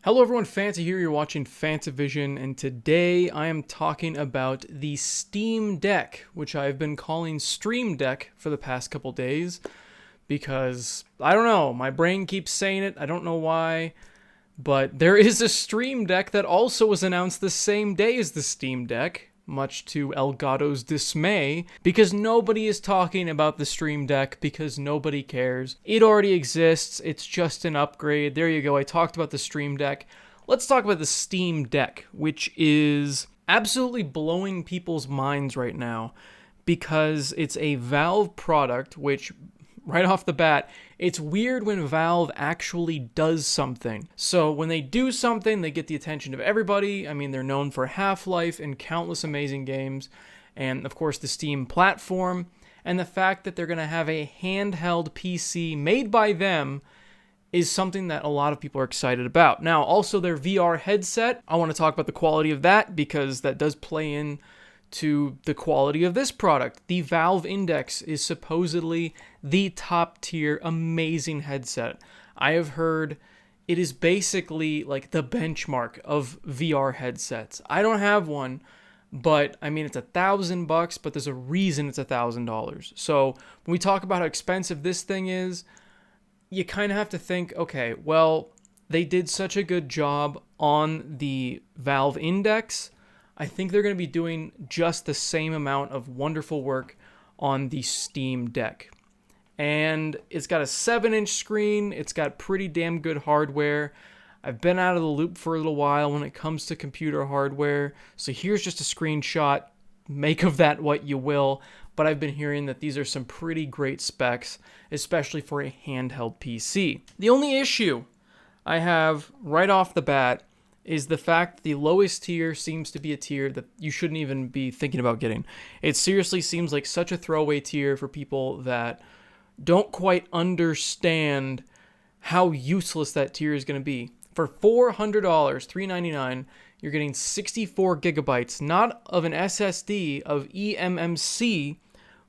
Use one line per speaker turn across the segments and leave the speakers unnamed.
Hello everyone, Fanta here, you're watching FANTAVISION, and today I am talking about the Steam Deck, which I've been calling Stream Deck for the past couple days, because, I don't know, my brain keeps saying it, I don't know why, but there is a Stream Deck that also was announced the same day as the Steam Deck, much to Elgato's dismay, because nobody is talking about the Stream Deck, because nobody cares. It already exists, it's just an upgrade. There you go, I talked about the Stream Deck. Let's talk about the Steam Deck, which is absolutely blowing people's minds right now, because it's a Valve product, which, right off the bat, it's weird when Valve actually does something. So when they do something, they get the attention of everybody. I mean, they're known for Half-Life and countless amazing games, and of course the Steam platform, and the fact that they're going to have a handheld PC made by them is something that a lot of people are excited about. Now, also their VR headset, I want to talk about the quality of that, because that does play in to the quality of this product. The Valve Index is supposedly the top tier amazing headset. I have heard it is basically like the benchmark of VR headsets. I don't have one, but I mean, it's $1,000, but there's a reason it's $1,000. So when we talk about how expensive this thing is, you kind of have to think, okay, well, they did such a good job on the Valve Index. I think they're going to be doing just the same amount of wonderful work on the Steam Deck. And it's got a 7-inch screen. It's got pretty damn good hardware. I've been out of the loop for a little while when it comes to computer hardware. So here's just a screenshot. Make of that what you will. But I've been hearing that these are some pretty great specs, especially for a handheld PC. The only issue I have right off the bat is the fact that the lowest tier seems to be a tier that you shouldn't even be thinking about getting. It seriously seems like such a throwaway tier for people that don't quite understand how useless that tier is going to be. For $400, $399, you're getting 64 gigabytes, not of an SSD, of eMMC,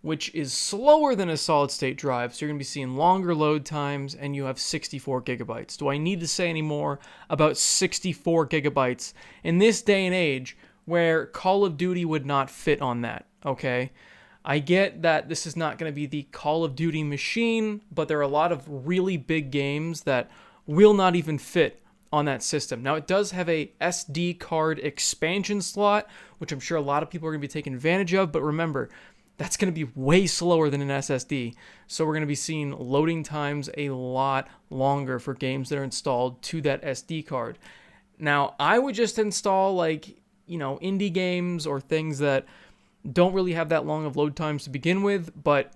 which is slower than a solid-state drive, so you're going to be seeing longer load times, and you have 64 gigabytes. Do I need to say any more about 64 gigabytes in this day and age where Call of Duty would not fit on that, okay? I get that this is not going to be the Call of Duty machine, but there are a lot of really big games that will not even fit on that system. Now, it does have a SD card expansion slot, which I'm sure a lot of people are going to be taking advantage of, but remember, that's going to be way slower than an SSD. So we're going to be seeing loading times a lot longer for games that are installed to that SD card. Now, I would just install indie games or things that don't really have that long of load times to begin with, but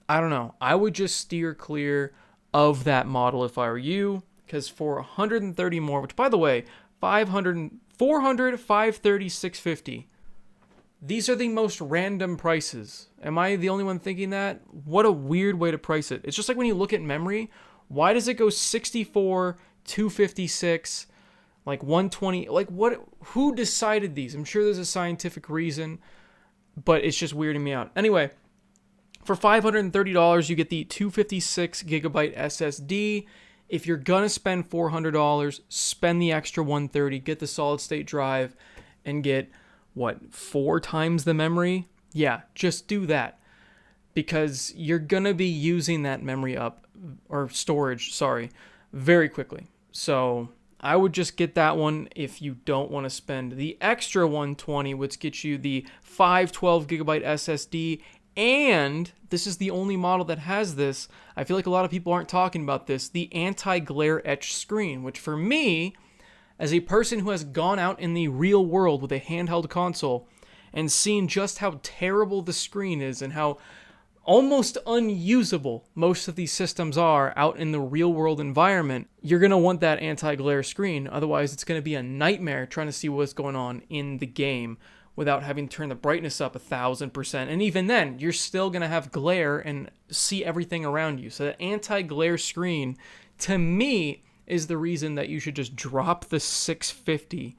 I don't know. I would just steer clear of that model if I were you, because for 130 more, which by the way, 400, 530, 650. These are the most random prices. Am I the only one thinking that? What a weird way to price it. It's just like when you look at memory, why does it go 64, 256, like 120? Like what? Who decided these? I'm sure there's a scientific reason, but it's just weirding me out. Anyway, for $530, you get the 256 gigabyte SSD. If you're gonna spend $400, spend the extra $130, get the solid state drive, and get 4 times the memory? Yeah, just do that, because you're gonna be using that memory up, or storage, sorry, very quickly. So I would just get that one if you don't want to spend the extra $120, which gets you the 512 gigabyte SSD. And this is the only model that has this. I feel like a lot of people aren't talking about this, the anti-glare etch screen, which for me, as a person who has gone out in the real world with a handheld console and seen just how terrible the screen is and how almost unusable most of these systems are out in the real world environment, you're going to want that anti-glare screen. Otherwise, it's going to be a nightmare trying to see what's going on in the game without having to turn the brightness up 1,000%. And even then, you're still going to have glare and see everything around you. So that anti-glare screen, to me, is the reason that you should just drop the $650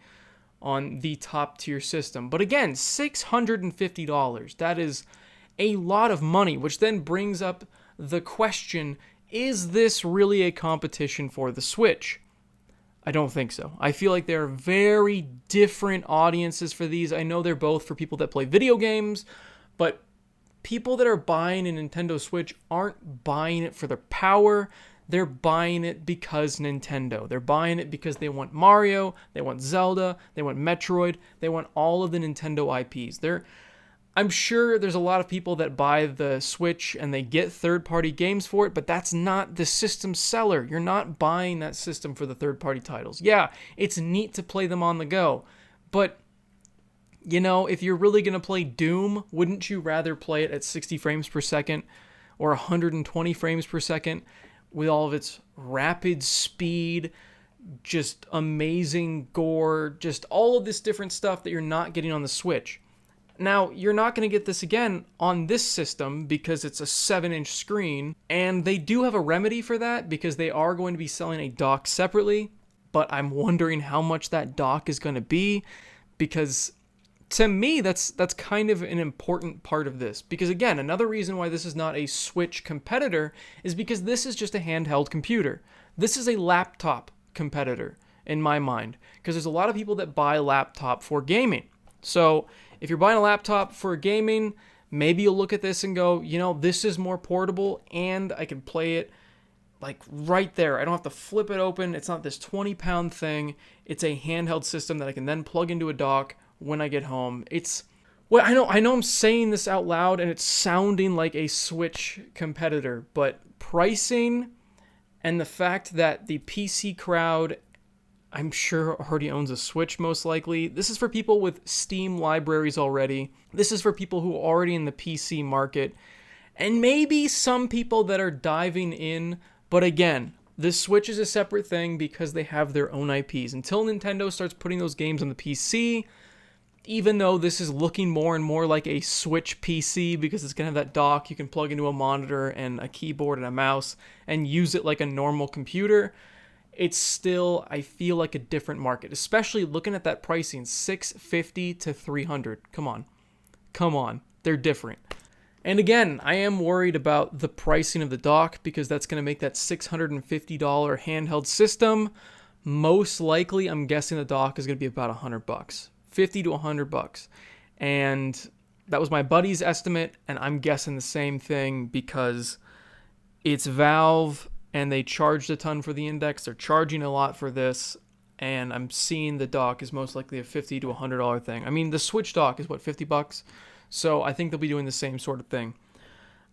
on the top tier system. But again, $650, that is a lot of money, which then brings up the question, is this really a competition for the Switch? I don't think so. I feel like there are very different audiences for these. I know they're both for people that play video games, but people that are buying a Nintendo Switch aren't buying it for their power. They're buying it because Nintendo. They're buying it because they want Mario, they want Zelda, they want Metroid, they want all of the Nintendo IPs. I'm sure there's a lot of people that buy the Switch and they get third-party games for it, but that's not the system seller. You're not buying that system for the third-party titles. Yeah, it's neat to play them on the go, but if you're really going to play Doom, wouldn't you rather play it at 60 frames per second or 120 frames per second with all of its rapid speed, just amazing gore, just all of this different stuff that you're not getting on the Switch? Now, you're not going to get this again on this system because it's a 7-inch screen, and they do have a remedy for that because they are going to be selling a dock separately, but I'm wondering how much that dock is going to be, because to me, that's kind of an important part of this. Because again, another reason why this is not a Switch competitor is because this is just a handheld computer. This is a laptop competitor in my mind, because there's a lot of people that buy laptop for gaming. So if you're buying a laptop for gaming, maybe you'll look at this and go, this is more portable and I can play it like right there. I don't have to flip it open. It's not this 20-pound thing. It's a handheld system that I can then plug into a dock when I get home. I know I'm saying this out loud and it's sounding like a Switch competitor, but pricing and the fact that the PC crowd, I'm sure, already owns a Switch most likely. This is for people with Steam libraries already. This is for people who are already in the PC market. And maybe some people that are diving in. But again, the Switch is a separate thing because they have their own IPs. Until Nintendo starts putting those games on the PC, even though this is looking more and more like a Switch PC because it's going to have that dock you can plug into a monitor and a keyboard and a mouse and use it like a normal computer, it's still, I feel like, a different market, especially looking at that pricing, $650 to $300. Come on, they're different. And again, I am worried about the pricing of the dock because that's going to make that $650 handheld system. Most likely, I'm guessing the dock is going to be about $100, $50 to $100. And that was my buddy's estimate, and I'm guessing the same thing because it's Valve and they charged a ton for the index. They're charging a lot for this, and I'm seeing the dock is most likely a $50 to $100 thing. I mean, the Switch dock is what, $50? So I think they'll be doing the same sort of thing.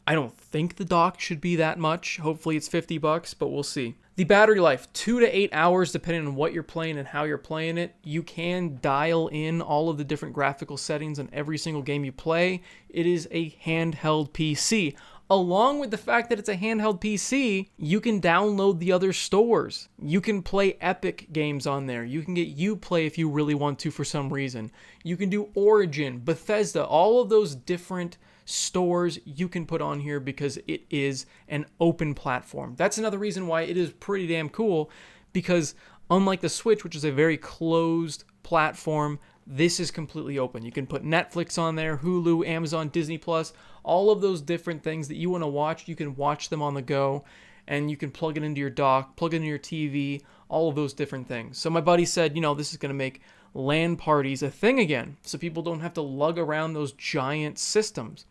I don't think the dock should be that much. Hopefully it's $50, but we'll see. The battery life, 2 to 8 hours depending on what you're playing and how you're playing it. You can dial in all of the different graphical settings on every single game you play. It is a handheld PC. Along with the fact that it's a handheld PC, you can download the other stores. You can play Epic games on there. You can get Uplay if you really want to for some reason. You can do Origin, Bethesda, all of those different stores you can put on here because it is an open platform. That's another reason why it is pretty damn cool, because unlike the Switch, which is a very closed platform, this is completely open. You can put Netflix on there, Hulu, Amazon, Disney Plus, all of those different things that you want to watch. You can watch them on the go, and you can plug it into your dock, plug it into your TV, all of those different things. So my buddy said, this is going to make LAN parties a thing again, so people don't have to lug around those giant systems.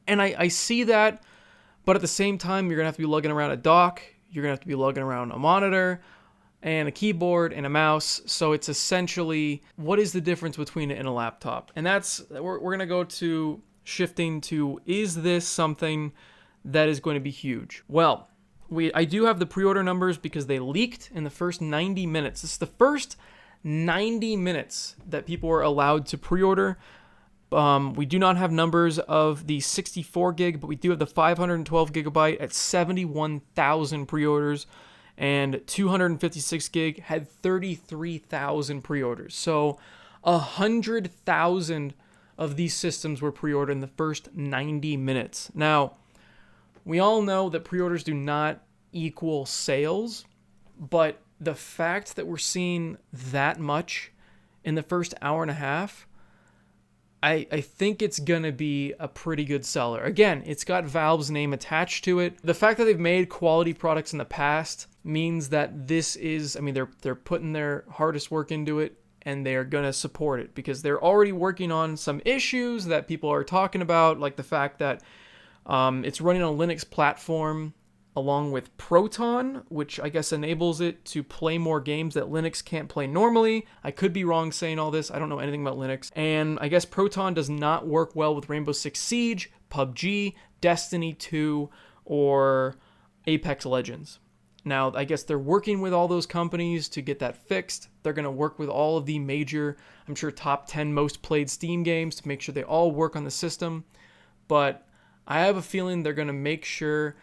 And I see that, but at the same time, you're going to have to be lugging around a dock, you're going to have to be lugging around a monitor, and a keyboard and a mouse. So it's essentially, what is the difference between it and a laptop? And we're going to go to shifting to, is this something that is going to be huge? Well, I do have the pre-order numbers because they leaked in the first 90 minutes. This is the first 90 minutes that people were allowed to pre-order. We do not have numbers of the 64 gig, but we do have the 512 gigabyte at 71,000 pre-orders. And 256 gig had 33,000 pre-orders. So 100,000 of these systems were pre-ordered in the first 90 minutes. Now, we all know that pre-orders do not equal sales, but the fact that we're seeing that much in the first hour and a half, I think it's gonna be a pretty good seller. Again, it's got Valve's name attached to it. The fact that they've made quality products in the past means that this is, I mean, they're putting their hardest work into it, and they're gonna support it because they're already working on some issues that people are talking about, like the fact that it's running on a Linux platform along with Proton, which I guess enables it to play more games that Linux can't play normally. I could be wrong saying all this. I don't know anything about Linux. And I guess Proton does not work well with Rainbow Six Siege, PUBG, Destiny 2, or Apex Legends. Now, I guess they're working with all those companies to get that fixed. They're going to work with all of the major, I'm sure, top 10 most played Steam games to make sure they all work on the system. But I have a feeling they're going to make sure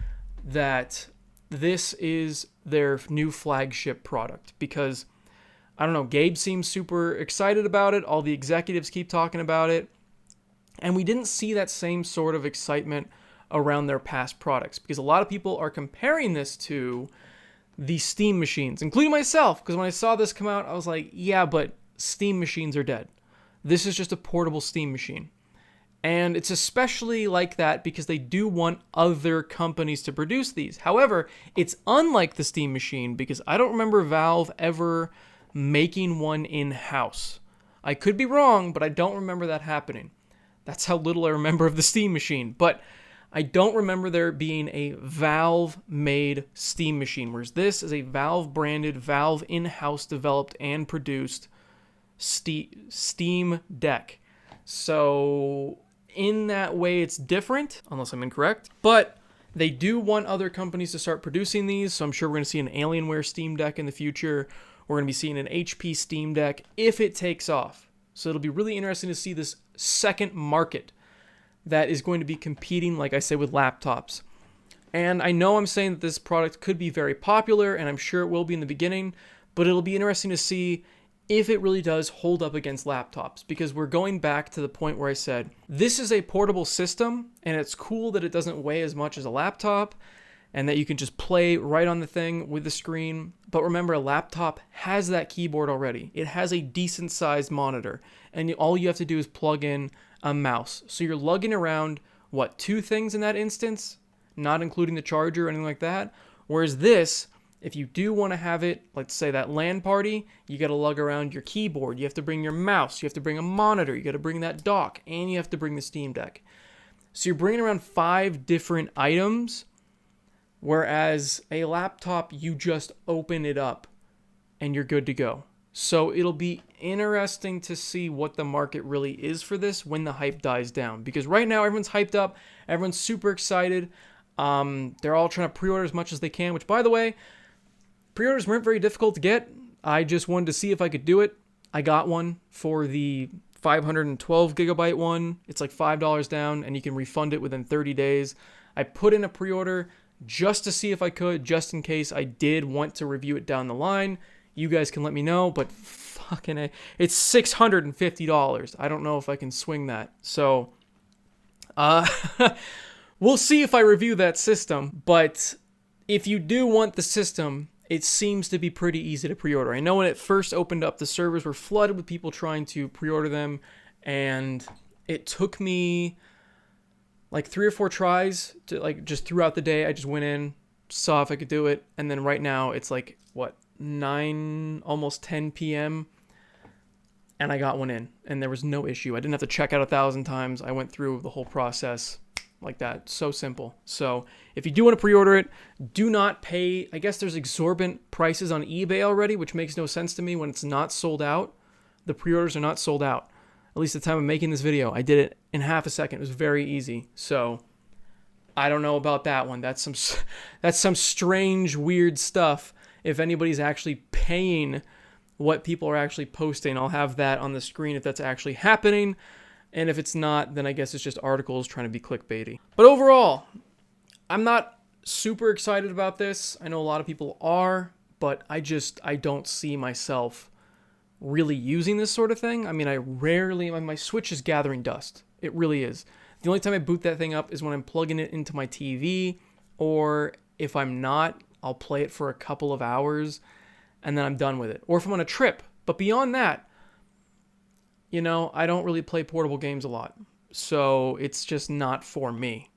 that this is their new flagship product because, I don't know, Gabe seems super excited about it. All the executives keep talking about it. And we didn't see that same sort of excitement around their past products because a lot of people are comparing this to the Steam machines, including myself, because when I saw this come out, I was like, yeah, but Steam machines are dead. This is just a portable Steam machine. And it's especially like that because they do want other companies to produce these. However, it's unlike the Steam machine because I don't remember Valve ever making one in-house. I could be wrong, but I don't remember that happening. That's how little I remember of the Steam machine. But I don't remember there being a Valve-made Steam machine, whereas this is a Valve-branded, Valve in-house developed and produced Steam Deck. So in that way, it's different, unless I'm incorrect. But they do want other companies to start producing these, so I'm sure we're going to see an Alienware Steam Deck in the future. We're going to be seeing an HP Steam Deck if it takes off. So it'll be really interesting to see this second market that is going to be competing, like I said, with laptops. And I know I'm saying that this product could be very popular, and I'm sure it will be in the beginning, but it'll be interesting to see if it really does hold up against laptops, because we're going back to the point where I said, this is a portable system, and it's cool that it doesn't weigh as much as a laptop, and that you can just play right on the thing with the screen. But remember, a laptop has that keyboard already. It has a decent sized monitor, and all you have to do is plug in a mouse. So you're lugging around, what, 2 things in that instance, not including the charger or anything like that. Whereas this, if you do want to have it, let's say that LAN party, you got to lug around your keyboard. You have to bring your mouse. You have to bring a monitor. You got to bring that dock, and you have to bring the Steam Deck. So you're bringing around 5 different items, whereas a laptop, you just open it up and you're good to go. So it'll be interesting to see what the market really is for this when the hype dies down. Because right now, everyone's hyped up. Everyone's super excited. They're all trying to pre-order as much as they can, which, by the way, pre-orders weren't very difficult to get. I just wanted to see if I could do it. I got one for the 512 gigabyte one. It's like $5 down, and you can refund it within 30 days. I put in a pre-order just to see if I could, just in case I did want to review it down the line. You guys can let me know, but fucking A, it's $650. I don't know if I can swing that. So, we'll see if I review that system. But if you do want the system, it seems to be pretty easy to pre-order. I know when it first opened up, the servers were flooded with people trying to pre-order them, and it took me like 3 or 4 tries to, like, just throughout the day. I just went in, saw if I could do it, and then right now it's like, what, 9, almost 10 p.m., and I got one in, and there was no issue. I didn't have to check out 1,000 times. I went through the whole process like that. So simple. So if you do want to pre-order it, do not pay. I guess there's exorbitant prices on eBay already, which makes no sense to me when it's not sold out. The pre-orders are not sold out. At least at the time of making this video, I did it in half a second. It was very easy. So I don't know about that one. That's some strange, weird stuff. If anybody's actually paying what people are actually posting, I'll have that on the screen if that's actually happening. And if it's not, then I guess it's just articles trying to be clickbaity. But overall, I'm not super excited about this. I know a lot of people are, but I don't see myself really using this sort of thing. I mean, my Switch is gathering dust. It really is. The only time I boot that thing up is when I'm plugging it into my TV, or if I'm not, I'll play it for a couple of hours and then I'm done with it. Or if I'm on a trip. But beyond that, you know, I don't really play portable games a lot, so it's just not for me.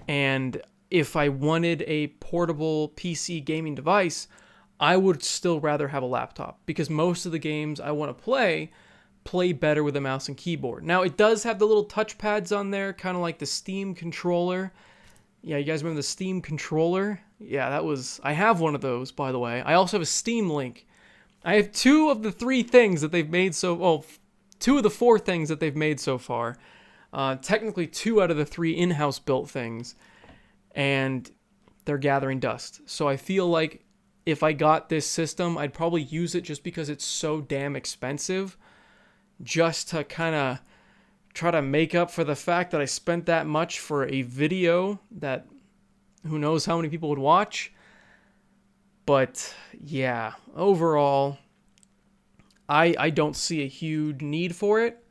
And if I wanted a portable PC gaming device, I would still rather have a laptop because most of the games I want to play better with a mouse and keyboard. Now, it does have the little touchpads on there, kind of like the Steam controller. Yeah, you guys remember the Steam controller? Yeah, I have one of those, by the way. I also have a Steam Link. I have two of the three things that they've made two of the four things that they've made so far. Technically, two out of the three in-house built things. And they're gathering dust. So I feel like if I got this system, I'd probably use it just because it's so damn expensive. Just to kind of try to make up for the fact that I spent that much for a video that who knows how many people would watch. But yeah, overall, I don't see a huge need for it.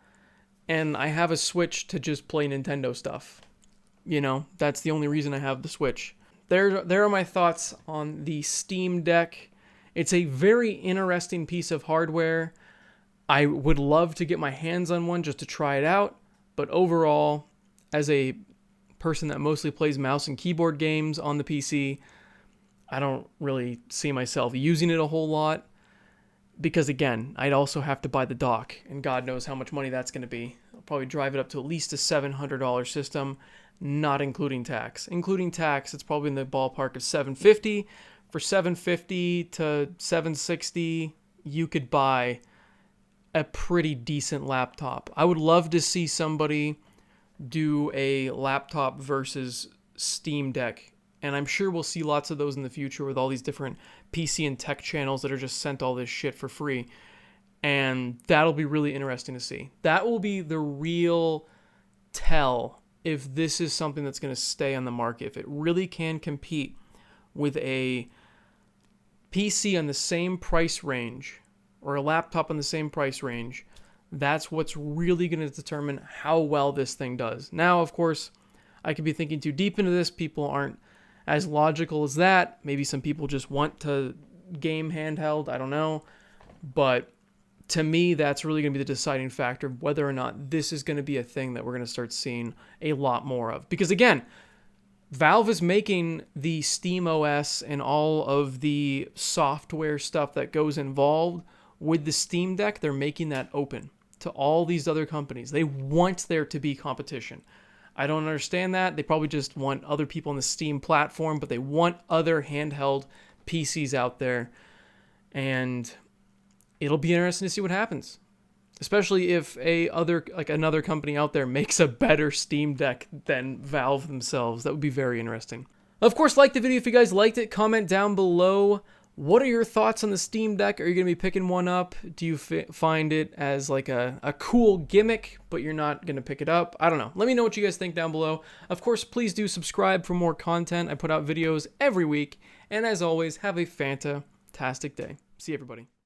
And I have a Switch to just play Nintendo stuff. You know, that's the only reason I have the Switch. There are my thoughts on the Steam Deck. It's a very interesting piece of hardware. I would love to get my hands on one just to try it out. But overall, as a person that mostly plays mouse and keyboard games on the PC, I don't really see myself using it a whole lot. Because again, I'd also have to buy the dock, and God knows how much money that's going to be. I'll probably drive it up to at least a $700 system, not including tax. Including tax, it's probably in the ballpark of $750. For $750 to $760, you could buy a pretty decent laptop. I would love to see somebody do a laptop versus Steam Deck. And I'm sure we'll see lots of those in the future with all these different PC and tech channels that are just sent all this shit for free. And that'll be really interesting to see. That will be the real tell if this is something that's going to stay on the market. If it really can compete with a PC on the same price range or a laptop on the same price range, that's what's really going to determine how well this thing does. Now, of course, I could be thinking too deep into this. People aren't as logical as that. Maybe some people just want to game handheld. I don't know. But to me, that's really going to be the deciding factor of whether or not this is going to be a thing that we're going to start seeing a lot more of. Because again, Valve is making the Steam OS and all of the software stuff that goes involved with the Steam Deck. They're making that open to all these other companies. They want there to be competition. I don't understand that. They probably just want other people on the Steam platform, but they want other handheld PCs out there. And it'll be interesting to see what happens. Especially if another company out there makes a better Steam Deck than Valve themselves. That would be very interesting. Of course, like the video if you guys liked it. Comment down below. What are your thoughts on the Steam Deck? Are you going to be picking one up? Do you find it as like a cool gimmick, but you're not going to pick it up? I don't know. Let me know what you guys think down below. Of course, please do subscribe for more content. I put out videos every week. And as always, have a fantastic day. See you, everybody.